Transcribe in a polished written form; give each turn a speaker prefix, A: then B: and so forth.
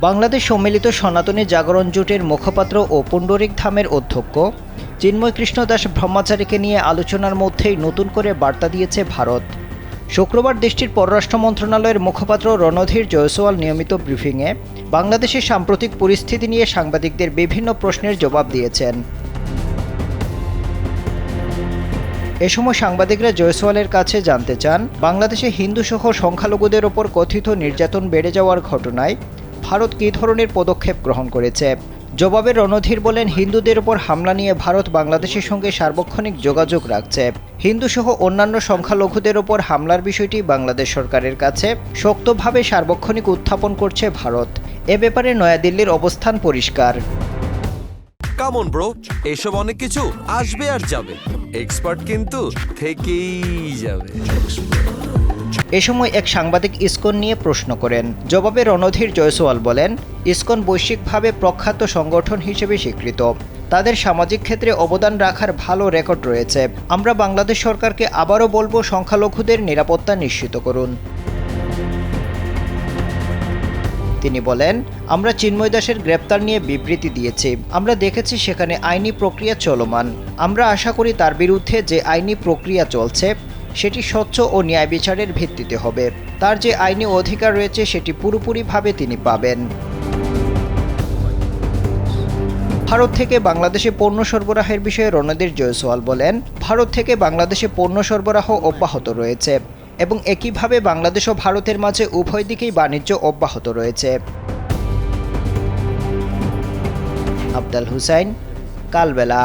A: বাংলাদেশ সম্মিলিত সনাতনী জাগরণ জোটের মুখপাত্র ও পুণ্ডরিক ধামের অধ্যক্ষ চিন্ময় কৃষ্ণ দাস ব্রহ্মচারীকে নিয়ে আলোচনার মধ্যেই নতুন করে বার্তা দিয়েছে ভারত। শুক্রবার দেশটির পররাষ্ট্র মন্ত্রণালয়ের মুখপাত্র রণধীর জয়সওয়াল নিয়মিত ব্রিফিংয়ে বাংলাদেশের সাম্প্রতিক পরিস্থিতি নিয়ে সাংবাদিকদের বিভিন্ন প্রশ্নের জবাব দিয়েছেন। এ সময় সাংবাদিকরা জয়সওয়ালের কাছে জানতে চান, বাংলাদেশে হিন্দুসহ সংখ্যালঘুদের ওপর কথিত নির্যাতন বেড়ে যাওয়ার ঘটনায় ভারত কী ধরনের পদক্ষেপ গ্রহণ করেছে। জবাবে রণধীর বলেন, হিন্দুদের ওপর হামলা নিয়ে ভারত বাংলাদেশের সঙ্গে সার্বক্ষণিক যোগাযোগ রাখছে। হিন্দুসহ অন্যান্য সংখ্যালঘুদের ওপর হামলার বিষয়টি বাংলাদেশ সরকারের কাছে শক্তভাবে সার্বক্ষণিক উত্থাপন করছে ভারত। এ ব্যাপারে নয়াদিল্লির অবস্থান পরিষ্কার।
B: কামন ব্রো, এসব অনেক কিছু আসবে আর যাবে, এক্সপার্ট কিন্তু থেকেই যাবে।
A: এ সময় এক সাংবাদিক ইসকন নিয়ে প্রশ্ন করেন। জবাবে রণধীর জয়সওয়াল বলেন, ইসকন বৈশ্বিকভাবে প্রখ্যাত সংগঠন হিসেবে স্বীকৃত। তাদের সামাজিক ক্ষেত্রে অবদান রাখার ভালো রেকর্ড রয়েছে। আমরা বাংলাদেশ সরকারকে আবারও বলবো, সংখ্যালঘুদের নিরাপত্তা নিশ্চিত করুন। তিনি বলেন, আমরা চিন্ময় দাসের গ্রেপ্তার নিয়ে বিবৃতি দিয়েছি। আমরা দেখেছি সেখানে আইনি প্রক্রিয়া চলমান। আমরা আশা করি তার বিরুদ্ধে যে আইনি প্রক্রিয়া চলছে সেটি স্বচ্ছ ও ন্যায় বিচারের ভিত্তিতে হবে। তার যে আইনি অধিকার রয়েছে সেটি পুরোপুরিভাবে তিনি পাবেন। ভারত থেকে বাংলাদেশে পণ্য সরবরাহের বিষয়ে রণধীর জয়সওয়াল বলেন, ভারত থেকে বাংলাদেশে পণ্য সরবরাহ অব্যাহত রয়েছে এবং একইভাবে বাংলাদেশ ও ভারতের মাঝে উভয় দিকেই বাণিজ্য অব্যাহত রয়েছে। আফজাল হুসাইন, কালবেলা।